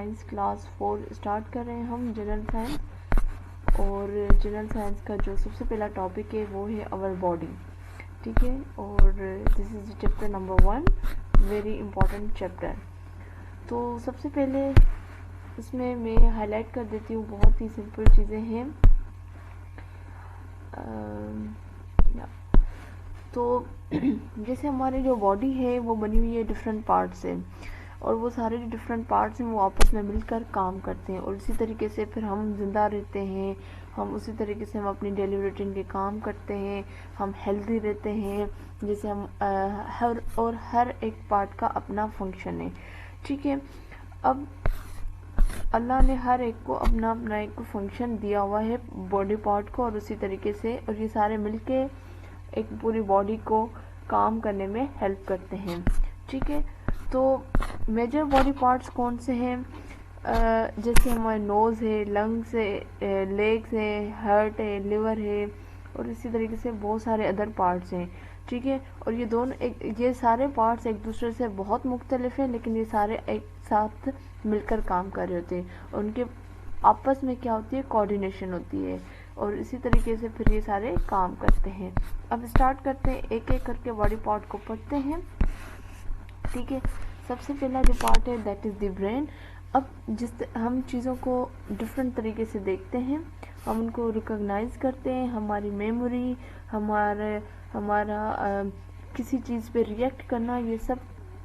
Science class 4 start कर रहे हैं हम, जनरल साइंस। और जनरल साइंस का जो सबसे पहला टॉपिक है वो है आवर बॉडी, ठीक है। और this is chapter number 1, very important chapter. तो सबसे पहले इसमें मैं हाईलाइट कर देती हूँ, बहुत ही सिंपल चीज़ें हैं। तो जैसे हमारी जो बॉडी है वो बनी हुई है डिफरेंट पार्ट से, और वो सारे जो डिफरेंट पार्ट्स हैं वो आपस में मिलकर काम करते हैं, और इसी तरीके से फिर हम जिंदा रहते हैं। हम उसी तरीके से हम अपनी डेली रूटीन के काम करते हैं, हम हेल्दी रहते हैं। जैसे हम हर एक पार्ट का अपना फंक्शन है, ठीक है। अब अल्लाह ने हर एक को अपना अपना एक फंक्शन दिया हुआ है बॉडी पार्ट को, और उसी तरीके से और ये सारे मिलके एक पूरी बॉडी को काम करने में हेल्प करते हैं, ठीक है। तो मेजर बॉडी पार्ट्स कौन से हैं? जैसे हमारे नोज़ है, लंग्स है, लेग्स है, हार्ट है, लिवर है, और इसी तरीके से बहुत सारे अदर पार्ट्स हैं, ठीक है। और ये सारे पार्ट्स एक दूसरे से बहुत मुख्तलिफ हैं, लेकिन ये सारे एक साथ मिलकर काम कर रहे होते हैं, और उनके आपस में क्या होती है, कोऑर्डिनेशन होती है, और इसी तरीके से फिर ये सारे काम करते हैं। अब स्टार्ट करते हैं, एक एक करके बॉडी पार्ट को पढ़ते हैं, ठीक है। सबसे पहला जो पार्ट है दैट इज़ द ब्रेन। अब हम चीज़ों को डिफरेंट तरीके से देखते हैं, हम उनको रिकॉग्नाइज करते हैं। हमारी मेमोरी, हमारा किसी चीज़ पे रिएक्ट करना, ये सब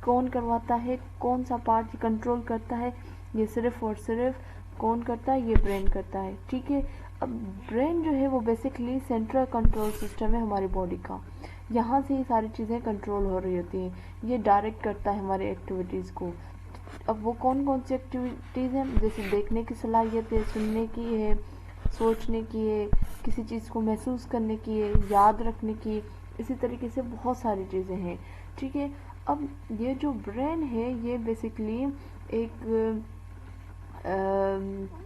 कौन करवाता है, कौन सा पार्ट कंट्रोल करता है, ये सिर्फ और सिर्फ कौन करता है, ये ब्रेन करता है, ठीक है। अब ब्रेन जो है वो बेसिकली सेंट्रल कंट्रोल सिस्टम है हमारी बॉडी का। यहाँ से ही सारी चीज़ें कंट्रोल हो रही होती हैं, ये डायरेक्ट करता है हमारी एक्टिविटीज़ को। अब वो कौन कौन सी एक्टिविटीज़ हैं? जैसे देखने की सलाहियत है, सुनने की है, सोचने की है, किसी चीज़ को महसूस करने की है, याद रखने की, इसी तरीके से बहुत सारी चीज़ें हैं, ठीक है। अब ये जो ब्रेन है ये बेसिकली एक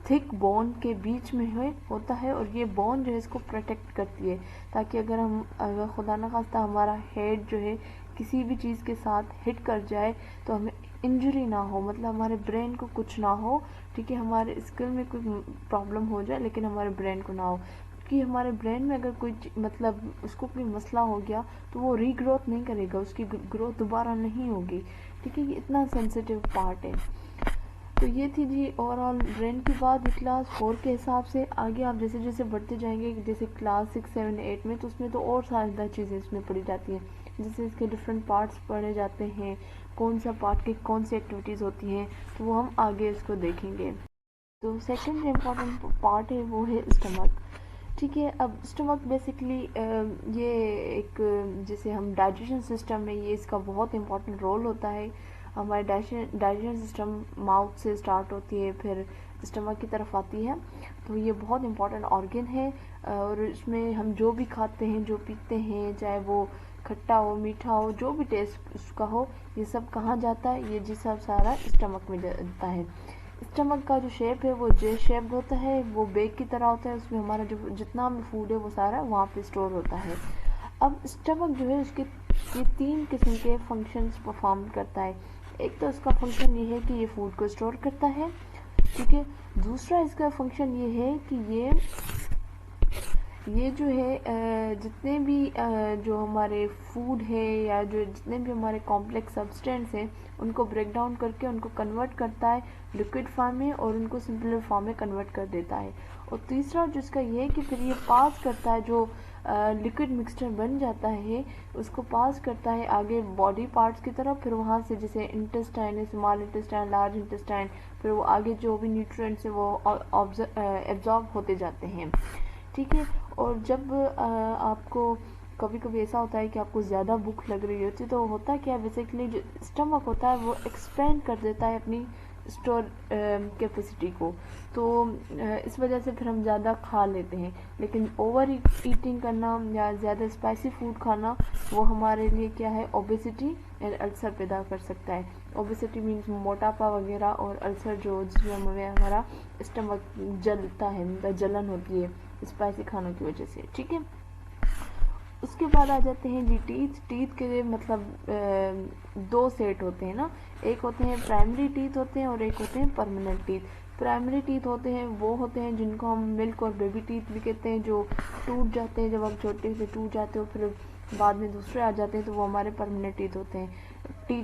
थिक बोन के बीच में होता है, और ये बोन जो है इसको प्रोटेक्ट करती है, ताकि अगर खुदा न खास्ता हमारा हेड जो है किसी भी चीज़ के साथ हिट कर जाए तो हमें इंजरी ना हो, मतलब हमारे ब्रेन को कुछ ना हो, ठीक है। हमारे स्किल में कोई प्रॉब्लम हो जाए लेकिन हमारे ब्रेन को ना हो, क्योंकि हमारे ब्रेन में अगर कोई मतलब उसको कोई मसला हो गया तो वो रीग्रोथ नहीं करेगा, उसकी ग्रोथ दोबारा नहीं होगी, ठीक है। ये इतना सेंसिटिव पार्ट है। तो ये थी जी ओवरऑल ब्रेन की बात। क्लास 4 के हिसाब से आगे आप जैसे जैसे बढ़ते जाएंगे, जैसे क्लास 6, 7, 8 में, तो उसमें तो और सारी चीज़ें इसमें पढ़ी जाती हैं, जैसे इसके डिफरेंट पार्ट्स पढ़े जाते हैं, कौन सा पार्ट की कौन सी एक्टिविटीज़ होती हैं, तो वो हम आगे इसको देखेंगे। तो सेकेंड इम्पॉर्टेंट पार्ट है वो है स्टमक, ठीक है। अब स्टमक बेसिकली ये एक जैसे हम डाइजेशन सिस्टम में, ये इसका बहुत इम्पोर्टेंट रोल होता है। हमारे डाइजेशन सिस्टम माउथ से स्टार्ट होती है, फिर स्टमक की तरफ आती है, तो ये बहुत इम्पोर्टेंट ऑर्गन है। और इसमें हम जो भी खाते हैं, जो पीते हैं, चाहे वो खट्टा हो, मीठा हो, जो भी टेस्ट उसका हो, ये सब कहाँ जाता है, ये जी सब सारा स्टमक में जाता है। स्टमक का जो शेप है वो जे शेप्ड होता है, वो बेग की तरह होता है, उसमें हमारा जो जितना भी फूड है वो सारा वहाँ पे स्टोर होता है। अब स्टमक जो है उसके ये 3 किस्म के फंक्शंस परफॉर्म करता है। एक तो इसका फंक्शन ये है कि ये फूड को स्टोर करता है, ठीक है। दूसरा इसका फंक्शन ये है कि ये जो है जितने भी जो हमारे फूड है या जो जितने भी हमारे कॉम्प्लेक्स सब्सटेंस हैं उनको ब्रेक डाउन करके उनको कन्वर्ट करता है लिक्विड फॉर्म में, और उनको सिंपल फॉर्म में कन्वर्ट कर देता है। और तीसरा जिसका ये है कि फिर ये पास करता है, जो लिक्विड मिक्सचर बन जाता है उसको पास करता है आगे बॉडी पार्ट्स की तरफ, फिर वहाँ से जैसे इंटेस्टाइन है, स्मॉल इंटेस्टाइन, लार्ज इंटेस्टाइन, फिर वो आगे जो भी न्यूट्रिएंट्स है वो एब्जॉर्ब होते जाते हैं, ठीक है। और जब आपको कभी कभी ऐसा होता है कि आपको ज़्यादा भूख लग रही होती है, तो होता क्या है, बेसिकली जो स्टमक होता है वो एक्सपेंड कर देता है अपनी स्टोर कैपेसिटी को, तो इस वजह से फिर हम ज़्यादा खा लेते हैं। लेकिन ओवर ईटिंग करना या ज़्यादा स्पाइसी फूड खाना वो हमारे लिए क्या है, ओबेसिटी एंड अल्सर पैदा कर सकता है। ओबेसिटी मीन्स मोटापा वगैरह, और अल्सर जो जिसमें हमें हमारा स्टमक जलता है, मतलब जलन होती है स्पाइसी खानों की वजह से, ठीक है। उसके बाद आ जाते हैं जी टीथ। टीथ के मतलब दो सेट होते हैं ना, एक होते हैं प्राइमरी टीथ होते हैं और एक होते हैं परमानेंट टीथ। प्राइमरी टीथ होते हैं वो होते हैं जिनको हम मिल्क और बेबी टीथ भी कहते हैं, जो टूट जाते हैं जब हम छोटे से टूट जाते हो, फिर बाद में दूसरे आ जाते हैं, तो वो हमारे परमानेंट टीथ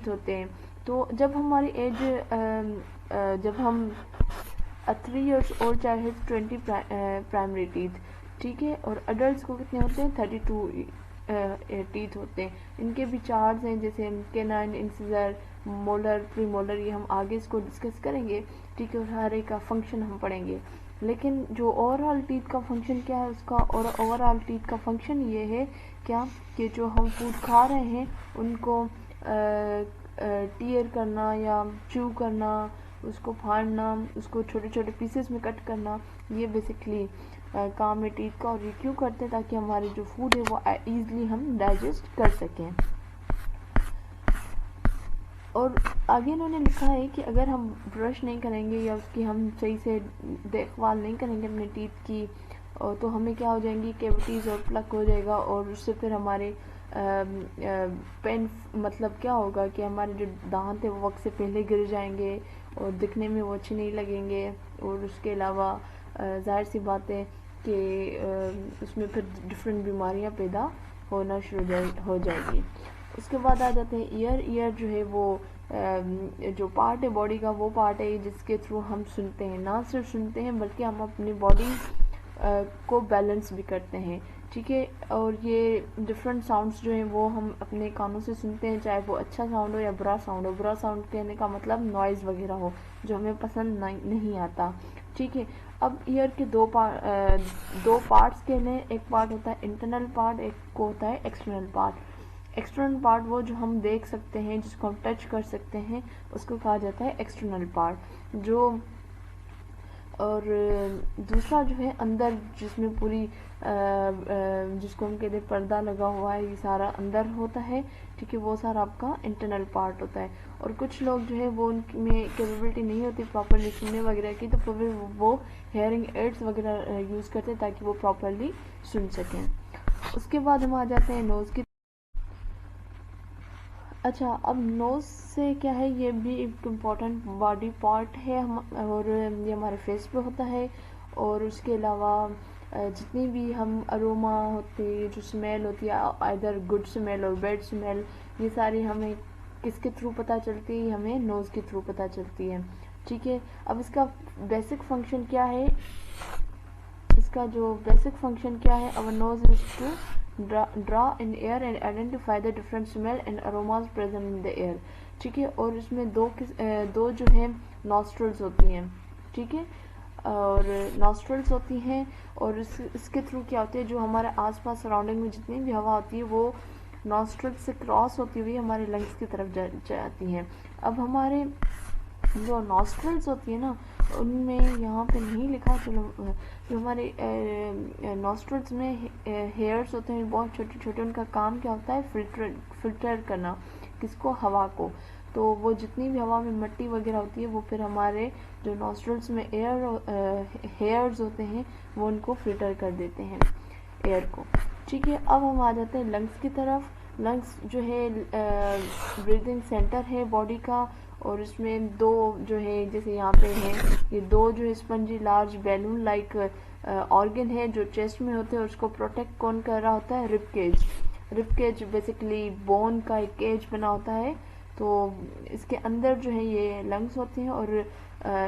होते हैं। तो जब हमारी एज जब हम 3 years old child has 20 primary teeth, ठीक है, और अडल्ट को कितने होते हैं 32 टीथ होते हैं। इनके भी चार्ट्स हैं, जैसे कैनाइन, इंसिजर, मोलर, प्रीमोलर, ये हम आगे इसको डिस्कस करेंगे, ठीक है, और हर एक का फंक्शन हम पढ़ेंगे। लेकिन जो ओवरऑल टीथ का फंक्शन क्या है उसका, और ओवरऑल टीथ का फंक्शन ये है क्या, कि जो हम फूड खा रहे हैं उनको टीयर करना या च्यू करना, उसको फाड़ना, उसको छोटे छोटे पीसेस में कट करना, ये बेसिकली काम है टीथ का। और ये क्यों करते हैं, ताकि हमारे जो फूड है वो ईजिली हम डाइजेस्ट कर सकें। और आगे इन्होंने लिखा है कि अगर हम ब्रश नहीं करेंगे या उसकी हम सही से देखभाल नहीं करेंगे अपने टीथ की, तो हमें क्या हो जाएंगी, कैविटीज़ और प्लक हो जाएगा, और उससे फिर हमारे पेन मतलब क्या होगा कि हमारे जो दांत है वो वक्त से पहले गिर जाएंगे और दिखने में वो अच्छे नहीं लगेंगे। और उसके अलावा जाहिर सी बात है कि उसमें फिर डिफरेंट बीमारियां पैदा होना शुरू हो जाएगी। उसके बाद आ जाते हैं ईयर। ईयर जो है वो जो पार्ट है बॉडी का, वो पार्ट है जिसके थ्रू हम सुनते हैं, ना सिर्फ सुनते हैं बल्कि हम अपनी बॉडी को बैलेंस भी करते हैं, ठीक है। और ये डिफरेंट साउंड्स जो हैं वो हम अपने कानों से सुनते हैं, चाहे वो अच्छा साउंड हो या बुरा साउंड हो। बुरा साउंड कहने का मतलब नॉइज़ वगैरह हो जो हमें पसंद नहीं आता, ठीक है। अब ईयर के दो पार्ट्स के लिए, एक पार्ट होता है इंटरनल पार्ट, एक को होता है एक्सटर्नल पार्ट। एक्सटर्नल पार्ट वो जो हम देख सकते हैं, जिसको हम टच कर सकते हैं, उसको कहा जाता है एक्सटर्नल पार्ट। जो और दूसरा जो है अंदर, जिसमें पूरी जिसको हम कहते हैं पर्दा लगा हुआ है, ये सारा अंदर होता है, ठीक है, वो सारा आपका इंटरनल पार्ट होता है। और कुछ लोग जो है वो उनमें कैपेबिलिटी नहीं होती प्रॉपरली सुनने वगैरह की, तो फिर वो हेयरिंग एड्स वगैरह यूज़ करते हैं ताकि वो प्रॉपरली सुन सकें। उसके बाद हम आ जाते हैं नोज़ की। अच्छा, अब नोज़ से क्या है, ये भी एक इम्पॉर्टेंट बॉडी पार्ट है हम, और ये हमारे फेस पे होता है। और उसके अलावा जितनी भी हम अरोमा होती है, जो स्मेल होती है, आइदर गुड स्मेल और बैड स्मेल, ये सारी हमें किसके थ्रू पता चलती है, हमें नोज़ के थ्रू पता चलती है, ठीक है। अब इसका बेसिक फंक्शन क्या है, इसका जो बेसिक फंक्शन क्या है, our nose is to draw in air and identify the different smell and aromas present in the air, ठीक है। और इसमें दो जो है नॉस्ट्रल्स होती हैं, ठीक है, और नॉस्ट्रल्स होती हैं, और इसके थ्रू क्या होती है, जो हमारे आसपास सराउंडिंग में जितनी भी हवा होती है वो नॉस्ट्रल्स से क्रॉस होती हुई हमारे लंग्स की तरफ जाती हैं। अब हमारे जो नॉस्ट्रल्स होती है ना, उनमें यहाँ पे नहीं लिखा, चलो, जो हमारे नॉस्ट्रल्स में हेयर्स होते हैं बहुत छोटे छोटे, उनका काम क्या होता है, फिल्टर करना, किसको, हवा को। तो वो जितनी भी हवा में मिट्टी वगैरह होती है वो फिर हमारे जो नॉस्ट्रल्स में हेयर्स होते हैं वो उनको फिल्टर कर देते हैं, एयर को, ठीक है। अब हम आ जाते हैं लंग्स की तरफ। लंग्स जो है ब्रीदिंग सेंटर है बॉडी का, और इसमें दो जो है, जैसे यहाँ पे है, ये दो जो है spongy large balloon like organ है जो चेस्ट में होते हैं, और उसको प्रोटेक्ट कौन कर रहा होता है, rib cage. Rib cage basically bone का एक केज बना होता है, तो इसके अंदर जो है ये लंग्स होते हैं, और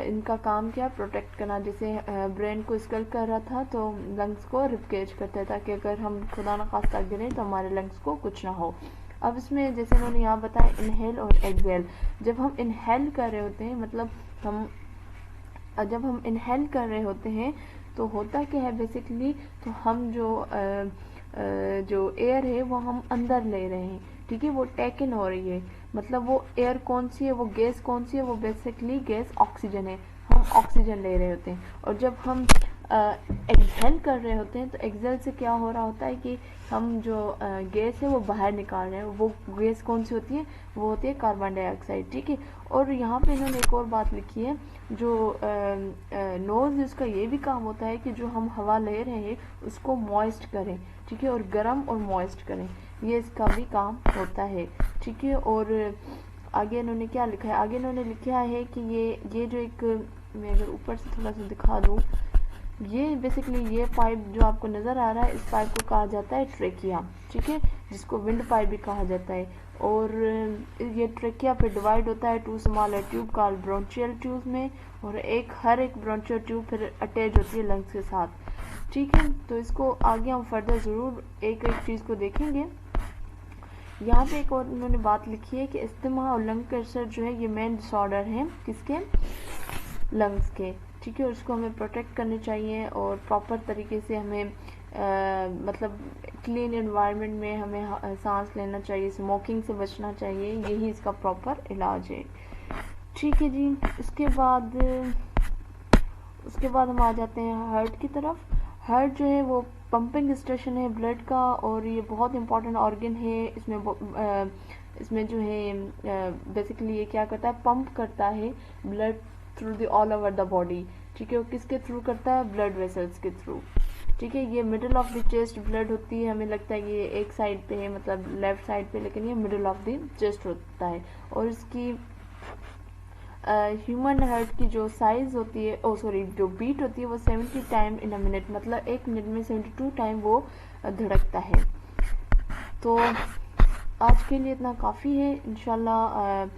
इनका काम क्या, प्रोटेक्ट करना। जैसे ब्रेन को स्कल कर रहा था तो लंग्स को रिब केज करता है, ताकि अगर हम खुदा न खास्ता गिरें तो हमारे लंग्स को कुछ ना हो। अब इसमें जैसे उन्होंने यहाँ बताया इनहेल और एक्सहेल। जब हम इनहेल कर रहे होते हैं, मतलब जब हम इनहेल कर रहे होते हैं तो होता क्या है बेसिकली, तो हम जो एयर है वो हम अंदर ले रहे हैं, ठीक है, वो टेक इन हो रही है। मतलब वो एयर कौन सी है, वो गैस कौन सी है, वो बेसिकली गैस ऑक्सीजन है, हम ऑक्सीजन ले रहे होते हैं। और जब हम एक्सहेल कर रहे होते हैं, तो एक्सहेल से क्या हो रहा होता है कि हम जो गैस है वो बाहर निकाल रहे हैं। वो गैस कौन सी होती है? वो होती है कार्बन डाइऑक्साइड, ठीक है। और यहाँ पे इन्होंने एक और बात लिखी है, जो नोज़ इसका ये भी काम होता है कि जो हम हवा ले रहे हैं उसको मॉइस्ट करें, ठीक है, और गर्म और मॉइस्ट करें, ये इसका भी काम होता है, ठीक है। और आगे इन्होंने क्या लिखा है? आगे इन्होंने लिखा है कि ये जो एक, मैं अगर ऊपर से थोड़ा सा दिखा दूँ, ये बेसिकली ये पाइप जो आपको नज़र आ रहा है, इस पाइप को कहा जाता है ट्रेकिया, ठीक है, जिसको विंड पाइप भी कहा जाता है। और ये ट्रेकिया पे डिवाइड होता है to smaller tube called bronchial tube में, और हर एक ब्रोंचियल ट्यूब फिर अटैच होती है लंग्स के साथ, ठीक है। तो इसको आगे हम फर्दर ज़रूर एक एक चीज़ को देखेंगे। यहाँ पे एक और उन्होंने बात लिखी है कि इस्तेमा और लंग कैंसर जो है ये मेन डिसऑर्डर है किसके? लंग्स के, ठीक है। और उसको हमें प्रोटेक्ट करने चाहिए और प्रॉपर तरीके से हमें मतलब क्लीन एनवायरनमेंट में हमें सांस लेना चाहिए, स्मोकिंग से बचना चाहिए, यही इसका प्रॉपर इलाज है, ठीक है जी। उसके बाद हम आ जाते हैं हार्ट की तरफ। हार्ट जो है वो पंपिंग स्टेशन है ब्लड का, और ये बहुत इंपॉर्टेंट ऑर्गन है। इसमें जो है बेसिकली ये क्या करता है? पंप करता है blood through the all over the body, ठीक है। वो किसके थ्रू करता है? ब्लड वेसल्स के थ्रू, ठीक है। ये middle of the chest blood होती है, हमें लगता है कि ये एक साइड पे है, मतलब लेफ्ट साइड पे, लेकिन ये मिडिल ऑफ द चेस्ट होता है। और इसकी ह्यूमन हार्ट की जो साइज होती है, जो बीट होती है वो 70 टाइम इन अ मिनट, मतलब एक मिनट में 72 टाइम वो धड़कता है। तो आज के लिए इतना काफ़ी है, इंशाल्लाह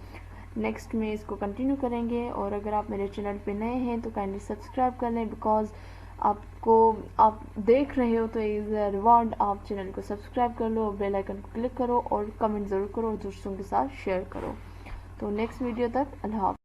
नेक्स्ट में इसको कंटिन्यू करेंगे। और अगर आप मेरे चैनल पे नए हैं तो काइंडली सब्सक्राइब कर लें, बिकॉज आप देख रहे हो तो इज़ अ रिवॉर्ड। आप चैनल को सब्सक्राइब कर लो, बेल आइकन को क्लिक करो और कमेंट ज़रूर करो और दोस्तों के साथ शेयर करो। तो नेक्स्ट वीडियो तक अल्लाह हाफ़िज़।